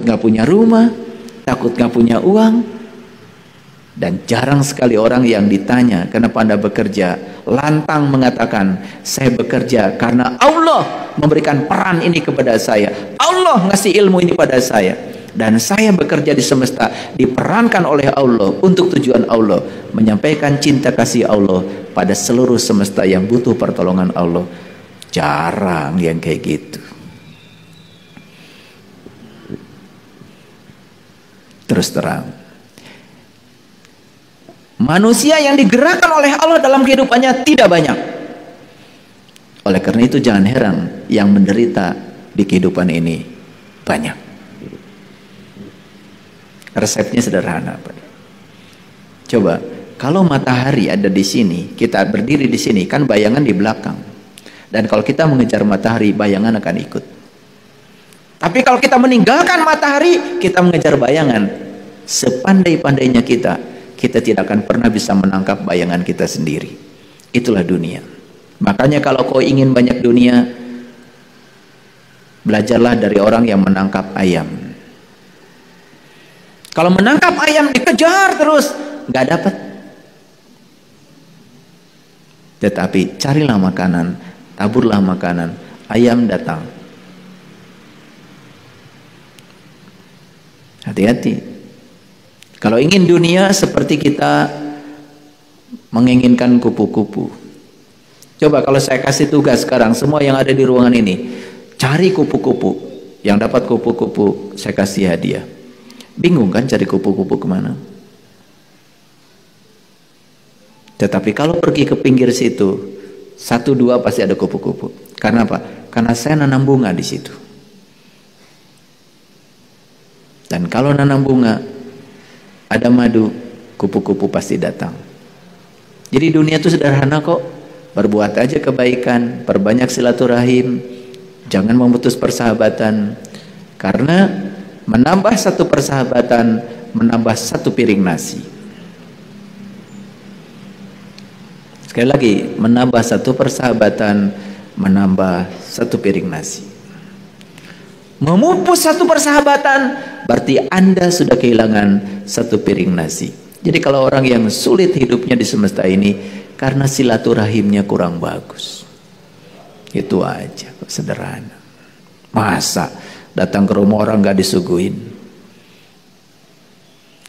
nggak punya rumah, takut nggak punya uang. Dan jarang sekali orang yang ditanya, kenapa Anda bekerja? Lantang mengatakan, saya bekerja karena Allah memberikan peran ini kepada saya. Allah ngasih ilmu ini pada saya. Dan saya bekerja di semesta, diperankan oleh Allah untuk tujuan Allah, menyampaikan cinta kasih Allah pada seluruh semesta yang butuh pertolongan Allah. Jarang yang kayak gitu. Terus terang, manusia yang digerakkan oleh Allah dalam kehidupannya tidak banyak. Oleh karena itu jangan heran yang menderita di kehidupan ini banyak. Resepnya sederhana, Pak. Coba, kalau matahari ada di sini, kita berdiri di sini, kan bayangan di belakang. Dan kalau kita mengejar matahari, bayangan akan ikut. Tapi kalau kita meninggalkan matahari, kita mengejar bayangan. Sepandai-pandainya kita tidak akan pernah bisa menangkap bayangan kita sendiri. Itulah dunia. Makanya kalau kau ingin banyak dunia, belajarlah dari orang yang menangkap ayam. Kalau menangkap ayam dikejar terus, nggak dapat. Tetapi carilah makanan, taburlah makanan, ayam datang. Hati-hati. Kalau ingin dunia seperti kita menginginkan kupu-kupu. Coba kalau saya kasih tugas sekarang, semua yang ada di ruangan ini, cari kupu-kupu. Yang dapat kupu-kupu, saya kasih hadiah. Bingung kan cari kupu-kupu kemana? Tetapi kalau pergi ke pinggir situ, 1-2 pasti ada kupu-kupu. Karena apa? Karena saya nanam bunga di situ. Dan kalau nanam bunga, ada madu, kupu-kupu pasti datang. Jadi dunia itu sederhana kok. Berbuat aja kebaikan, perbanyak silaturahim, jangan memutus persahabatan. Karena menambah satu persahabatan, menambah satu piring nasi. Sekali lagi, menambah satu persahabatan, menambah satu piring nasi. Memupus satu persahabatan, berarti Anda sudah kehilangan satu piring nasi. Jadi kalau orang yang sulit hidupnya di semesta ini, karena silaturahimnya kurang bagus. Itu aja, sederhana. Masa datang ke rumah orang gak disuguhin?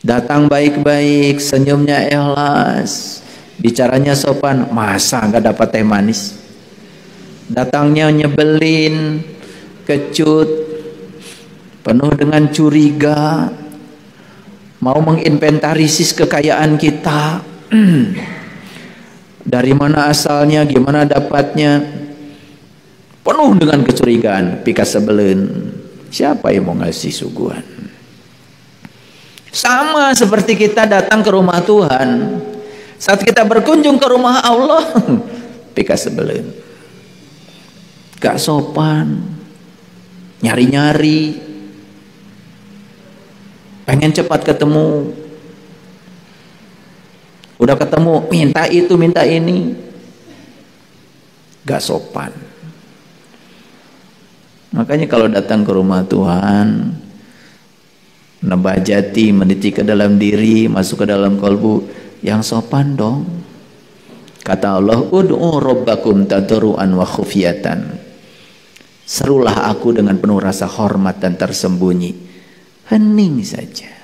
Datang baik-baik, senyumnya ikhlas, bicaranya sopan, masa gak dapat teh manis? Datangnya nyebelin, kecut, penuh dengan curiga, mau menginventarisis kekayaan kita. Dari mana asalnya, gimana dapatnya, penuh dengan kecurigaan, pika sebelen. Siapa yang mau ngasih suguhan? Sama seperti kita datang ke rumah Tuhan, saat kita berkunjung ke rumah Allah, pika sebelen, gak sopan, nyari-nyari, pengen cepat ketemu. Udah ketemu, minta itu, minta ini. Gak sopan. Makanya kalau datang ke rumah Tuhan, nabajati, meniti ke dalam diri, masuk ke dalam kalbu, yang sopan dong. Kata Allah, ud'u rabbakum tadarruan wa khufyatan. Serulah aku dengan penuh rasa hormat dan tersembunyi. Hening saja.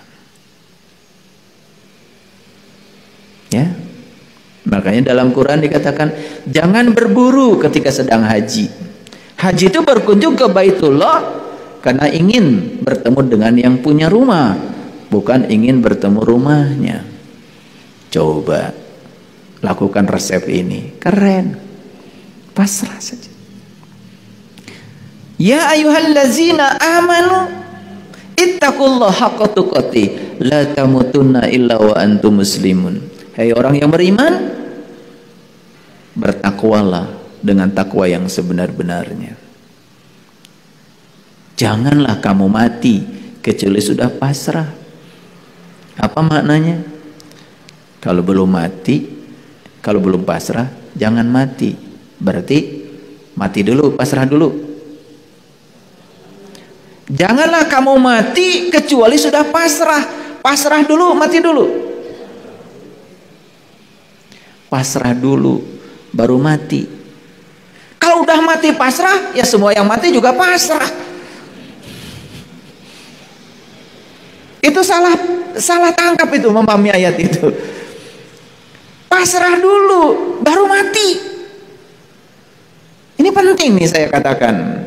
Ya, makanya dalam Quran dikatakan jangan berburu ketika sedang haji. Haji itu berkunjung ke Baitullah karena ingin bertemu dengan yang punya rumah, bukan ingin bertemu rumahnya. Coba lakukan resep ini, keren. Pasrah saja. Ya ayyuhallazina amanu ittaqullaha haqqa tuqatih la tamutunna illa wa antum muslimun. Hai orang yang beriman, bertakwalah dengan takwa yang sebenar-benarnya. Janganlah kamu mati kecuali sudah pasrah. Apa maknanya? Kalau belum mati, kalau belum pasrah, jangan mati. Berarti mati dulu, pasrah dulu. Janganlah kamu mati kecuali sudah pasrah. Pasrah dulu, mati dulu. Pasrah dulu, baru mati. Kalau udah mati pasrah, ya semua yang mati juga pasrah. Itu salah tangkap itu memahami ayat itu. Pasrah dulu, baru mati. Ini penting nih saya katakan.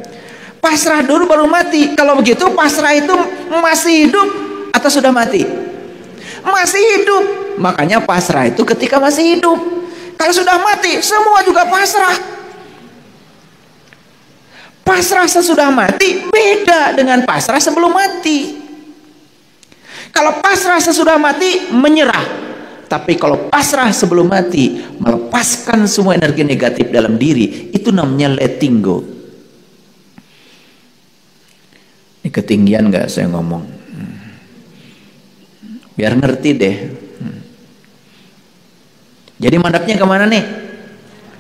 Pasrah dulu baru mati. Kalau begitu pasrah itu masih hidup atau sudah mati? Masih hidup. Makanya pasrah itu ketika masih hidup. Kalau sudah mati, semua juga pasrah. Pasrah sesudah mati beda dengan pasrah sebelum mati. Kalau pasrah sesudah mati, menyerah. Tapi kalau pasrah sebelum mati, melepaskan semua energi negatif dalam diri, itu namanya letting go. Ini ketinggian nggak saya ngomong? Biar ngerti deh. Jadi madhabnya kemana nih?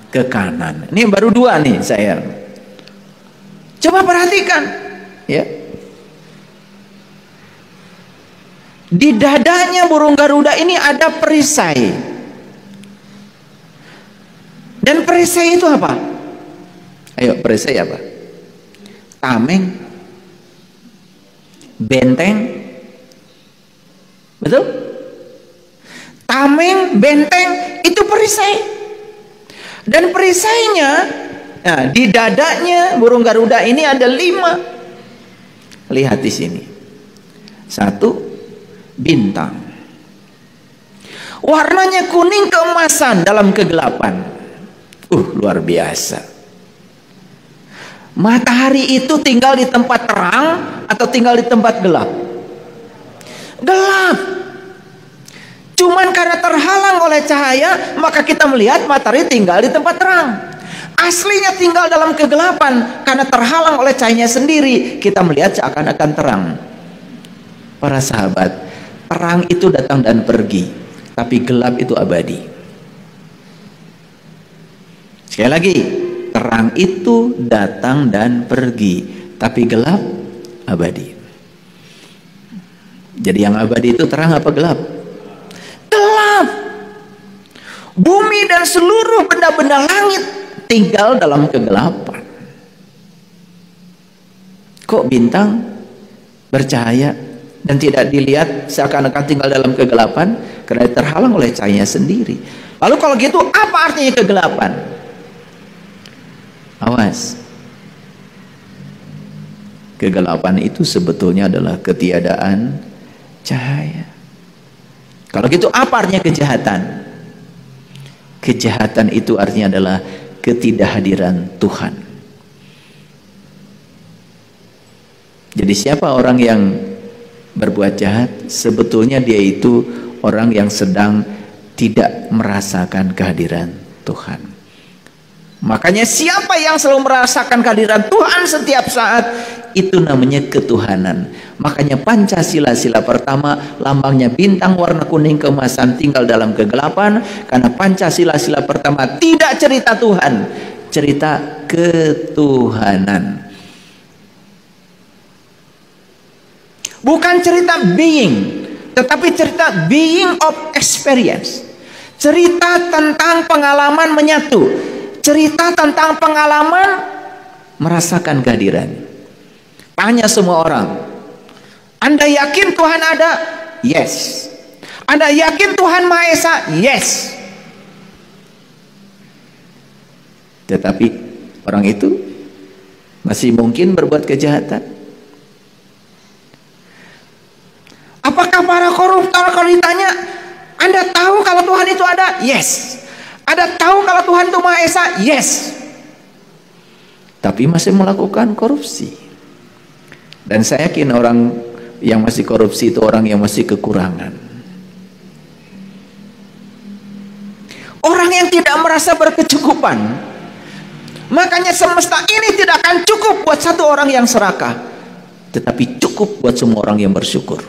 Ke kanan. Ini baru dua nih saya. Coba perhatikan, ya. Di dadanya burung Garuda ini ada perisai. Dan perisai itu apa? Ayo, perisai apa? Tameng, benteng, betul? Tameng, benteng, itu perisai. Dan perisainya, nah, di dadanya burung Garuda ini ada 5. Lihat di sini. 1, bintang. Warnanya kuning keemasan dalam kegelapan. Luar biasa. Matahari itu tinggal di tempat terang atau tinggal di tempat gelap? Gelap. Cuman karena terhalang oleh cahaya, maka kita melihat matahari tinggal di tempat terang. Aslinya tinggal dalam kegelapan, karena terhalang oleh cahayanya sendiri, kita melihat seakan-akan terang. Para sahabat, terang itu datang dan pergi, tapi gelap itu abadi. Sekali lagi, terang itu datang dan pergi, tapi gelap abadi. Jadi yang abadi itu terang apa gelap? Gelap. Bumi dan seluruh benda-benda langit tinggal dalam kegelapan. Kok bintang bercahaya dan tidak dilihat seakan-akan tinggal dalam kegelapan? Karena terhalang oleh cahayanya sendiri. Lalu kalau gitu apa artinya kegelapan? Awas. Kegelapan itu sebetulnya adalah ketiadaan cahaya. Kalau gitu apa artinya kejahatan? Kejahatan itu artinya adalah ketidakhadiran Tuhan. Jadi siapa orang yang berbuat jahat? Sebetulnya dia itu orang yang sedang tidak merasakan kehadiran Tuhan. Makanya siapa yang selalu merasakan kehadiran Tuhan setiap saat, itu namanya ketuhanan. Makanya Pancasila, sila pertama, lambangnya bintang warna kuning keemasan tinggal dalam kegelapan. Karena Pancasila, sila pertama tidak cerita Tuhan, cerita ketuhanan. Bukan cerita being, tetapi cerita being of experience. Cerita tentang pengalaman menyatu. Cerita tentang pengalaman merasakan kehadiran. Tanya semua orang, Anda yakin Tuhan ada? Yes. Anda yakin Tuhan Maha Esa? Yes. Tetapi orang itu masih mungkin berbuat kejahatan. Apakah para koruptor kalau ditanya, Anda tahu kalau Tuhan itu ada? Yes. Anda tahu kalau Tuhan itu Maha Esa? Yes. Tapi masih melakukan korupsi. Dan saya yakin orang yang masih korupsi itu orang yang masih kekurangan. Orang yang tidak merasa berkecukupan. Makanya semesta ini tidak akan cukup buat satu orang yang serakah, tetapi cukup buat semua orang yang bersyukur.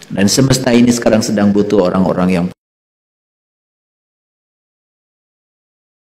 Dan semesta ini sekarang sedang butuh orang-orang yang